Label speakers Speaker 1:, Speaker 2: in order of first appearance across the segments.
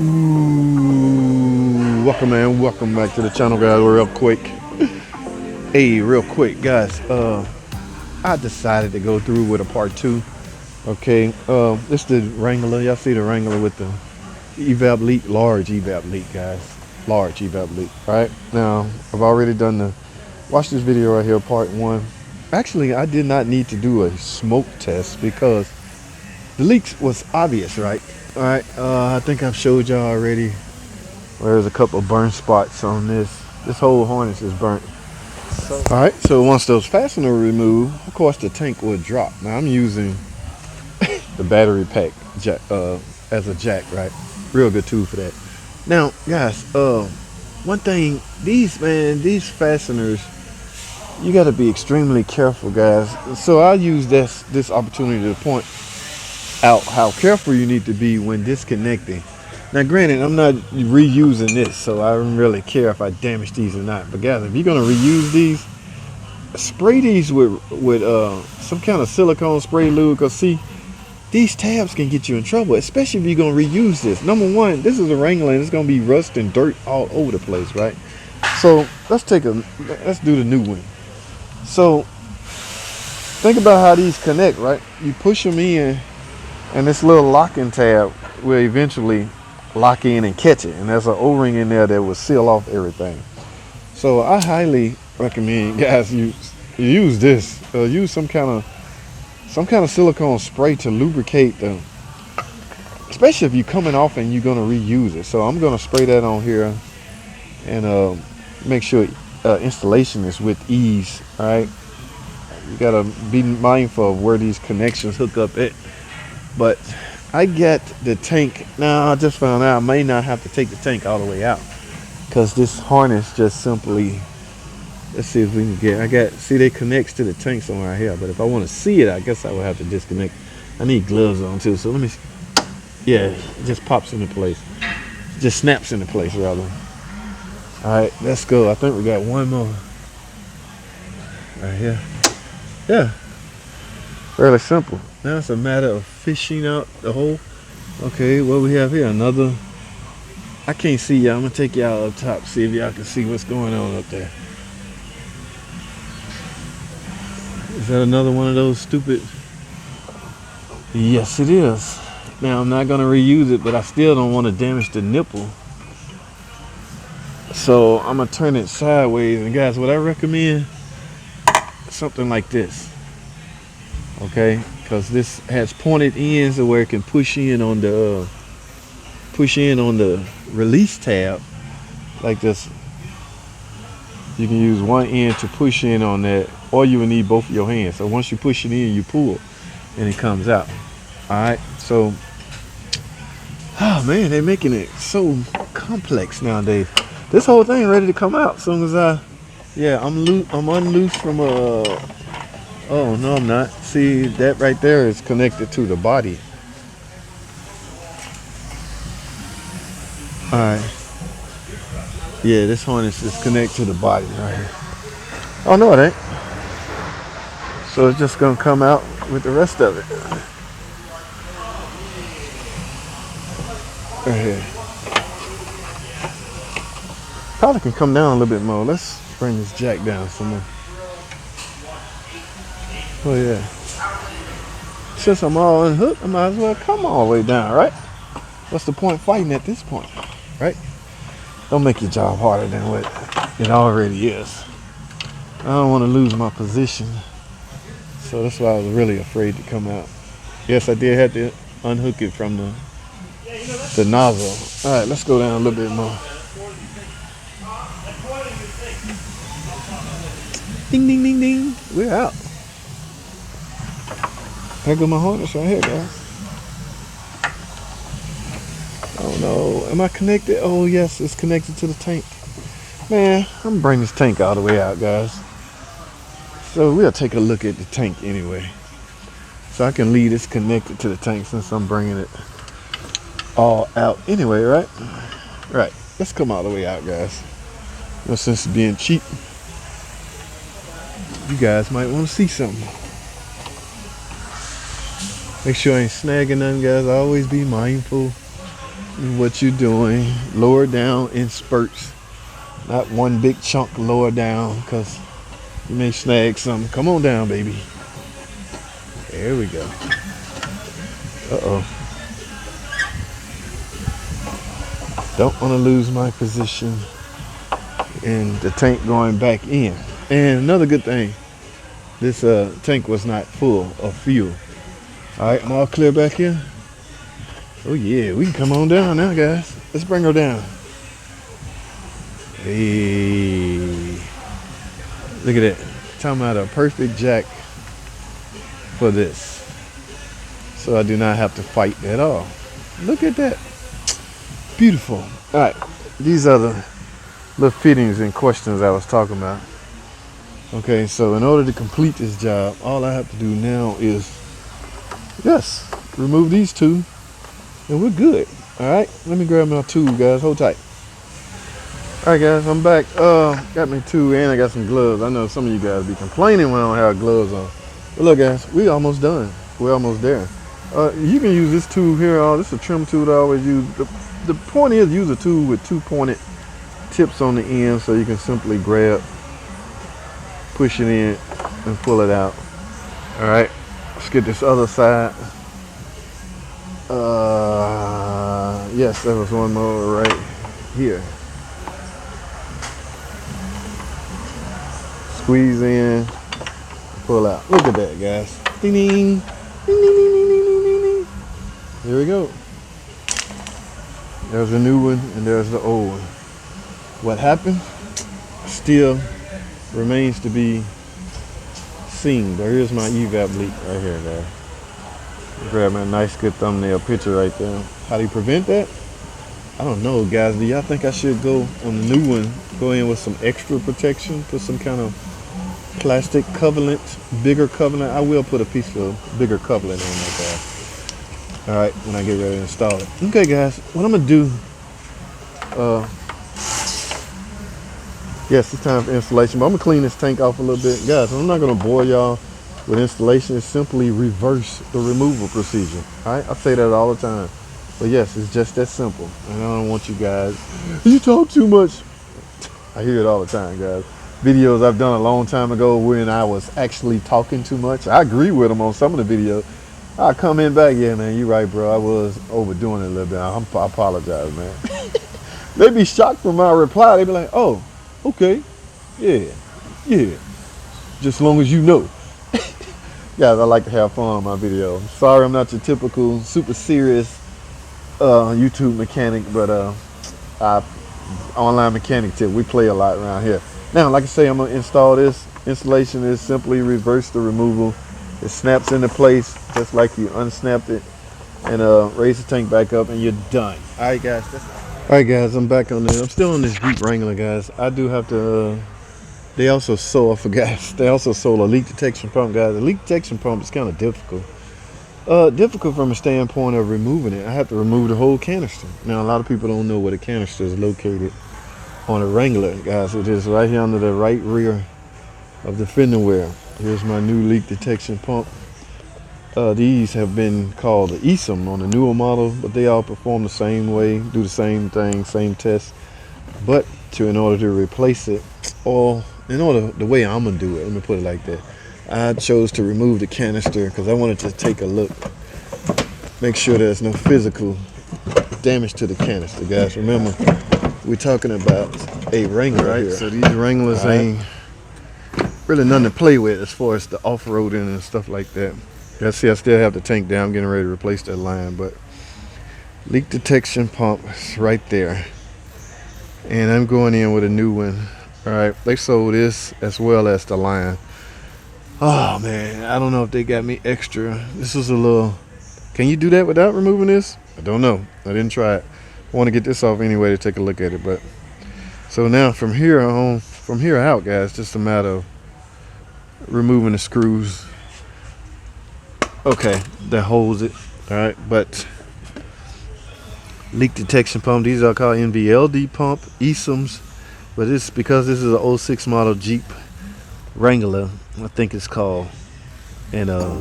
Speaker 1: Ooh, welcome back to the channel, guys. Real quick, guys. I decided to go through with a part two. Okay, this the Wrangler. Y'all see the Wrangler with the evap leak, large evap leak, guys. Large evap leak. All right, now I've already done watch this video right here, part one. Actually, I did not need to do a smoke test because the leaks was obvious, right? All right, I think I've showed y'all already. There's a couple of burn spots on this. This whole harness is burnt. All right, so once those fasteners are removed, of course the tank will drop. Now I'm using the battery pack jack, as a jack, right? Real good tool for that. Now, guys, one thing, these fasteners, you got to be extremely careful, guys. So I use this opportunity to point out how careful you need to be when disconnecting. Now, granted, I'm not reusing this, so I don't really care if I damage these or not. But guys, if you're gonna reuse these, spray these with some kind of silicone spray lube. Cause see, these tabs can get you in trouble, especially if you're gonna reuse this. Number one, this is a Wrangler, and it's gonna be rust and dirt all over the place, right? So let's do the new one. So think about how these connect, right? You push them in, and this little locking tab will eventually lock in and catch it, and there's an O-ring in there that will seal off everything. So I highly recommend, guys, you use this. Use some kind of silicone spray to lubricate them, especially if you're coming off and you're gonna reuse it. So I'm gonna spray that on here and make sure installation is with ease. All right, you gotta be mindful of where these connections hook up at. But I get the tank. Now I just found out I may not have to take the tank all the way out because this harness just simply, let's see if we can see they connects to the tank somewhere here. But if I want to see it, I guess I would have to disconnect. I need gloves on too, so let me see. Yeah, it just pops into place. Just snaps into place rather. All right, let's go. I think we got one more right here. Yeah, fairly simple. Now it's a matter of fishing out the hole. Okay, what we have here, another. I can't see y'all. I'm gonna take y'all up top, see if y'all can see what's going on up there. Is that another one of those stupid? Yes, it is. Now I'm not gonna reuse it, but I still don't want to damage the nipple. So I'm gonna turn it sideways. And guys, what I recommend, something like this. Okay, because this has pointed ends where it can push in on the release tab like this. You can use one end to push in on that, or you will need both of your hands. So once you push it in, you pull and it comes out. All right, so oh man, they're making it so complex nowadays. This whole thing ready to come out as soon as I'm unloosed from oh no, I'm not. See, that right there is connected to the body. All right. Yeah, this harness is connected to the body right here. Oh no, it ain't. So it's just gonna come out with the rest of it. Right here. Probably can come down a little bit more. Let's bring this jack down some more. Oh yeah. Since I'm all unhooked, I might as well come all the way down, right? What's the point fighting at this point, right? Don't make your job harder than what it already is. I don't want to lose my position. So that's why I was really afraid to come out. Yes, I did have to unhook it from the nozzle. All right, let's go down a little bit more. Ding, ding, ding, ding. We're out. There go my harness right here, guys. Oh no, am I connected? Oh yes, it's connected to the tank. Man, I'm gonna bring this tank all the way out, guys. So we'll take a look at the tank anyway. So I can leave this connected to the tank since I'm bringing it all out anyway, right? Right, let's come all the way out, guys. No sense of being cheap. You guys might want to see something. Make sure I ain't snagging nothing, guys. Always be mindful what you're doing. Lower down in spurts, not one big chunk lower down, because you may snag something. Come on down, baby. There we go. Uh-oh. Don't want to lose my position and the tank going back in. And another good thing, this tank was not full of fuel. All right, I'm all clear back here. Oh yeah, we can come on down now, guys. Let's bring her down. Hey, look at that. Talking about a perfect jack for this. So I do not have to fight at all. Look at that. Beautiful. All right, these are the little fittings and questions I was talking about. Okay, so in order to complete this job, all I have to do now is, yes, remove these two, and we're good. All right, let me grab my tool, guys. Hold tight. All right, guys, I'm back. Got my tool and I got some gloves. I know some of you guys be complaining when I don't have gloves on. But look, guys, we almost done. We're almost there. You can use this tool here. This is a trim tool that I always use. The point is, use a tool with two pointed tips on the end, so you can simply grab, push it in, and pull it out. All right, let's get this other side. Yes, there was one more right here. Squeeze in, pull out. Look at that, guys. Ding ding, ding ding ding ding ding ding ding. Here we go. There's a new one and there's the old one. What happened still remains to be seen. There is my evap leak right here, guys. Grab a nice good thumbnail picture right there. How do you prevent that? I don't know, guys. Do y'all think I should go on the new one, go in with some extra protection, put some kind of plastic covenant, bigger covenant? I will put a piece of bigger covenant on that, guys. All right, when I get ready to install it. Okay, guys, what I'm gonna do, yes, it's time for installation, but I'm gonna clean this tank off a little bit. Guys, I'm not gonna bore y'all with installation. It's simply reverse the removal procedure. All right, I say that all the time. But yes, it's just that simple. And I don't want you guys, you talk too much. I hear it all the time, guys. Videos I've done a long time ago when I was actually talking too much. I agree with them on some of the videos. I come in back, yeah, man, you're right, bro. I was overdoing it a little bit. I apologize, man. They be shocked from my reply. They be like, oh, okay, yeah. Just as long as you know. Guys, I like to have fun on my videos. Sorry I'm not your typical super serious YouTube mechanic, but online mechanic tip. We play a lot around here. Now, like I say, I'm gonna install this. Installation is simply reverse the removal. It snaps into place just like you unsnapped it, and raise the tank back up, and you're done. All right, guys. All right, guys. I'm back on this. I'm still on this Jeep Wrangler, guys. I do have to. They also sold. I forgot. They also sold a leak detection pump, guys. The leak detection pump is kind of difficult. Difficult from a standpoint of removing it. I have to remove the whole canister. Now, a lot of people don't know where the canister is located on a Wrangler, guys. It is right here under the right rear of the fender well. Here's my new leak detection pump. These have been called the ESM on the newer model, but they all perform the same way, do the same thing, same test. But in order to replace it, or the way I'm gonna do it, let me put it like that. I chose to remove the canister because I wanted to take a look, make sure there's no physical damage to the canister, guys. Remember, we're talking about a Wrangler, right? Here. So these Wranglers ain't really nothing to play with as far as the off-roading and stuff like that. Yeah, see, I still have the tank down. I'm getting ready to replace that line, but leak detection pump is right there. And I'm going in with a new one. All right, they sold this as well as the line. Oh man, I don't know if they got me extra. This is a little, can you do that without removing this? I don't know, I didn't try it. I want to get this off anyway to take a look at it. But so now from here out, guys, just a matter of removing the screws, okay, that holds it. All right, but leak detection pump, these are called NVLD pump, ESMs, but it's because this is an 06 model Jeep Wrangler, I think it's called, and a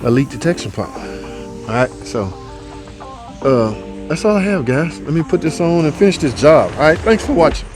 Speaker 1: leak detection pump. All right, so that's all I have, guys. Let me put this on and finish this job. All right, thanks for watching.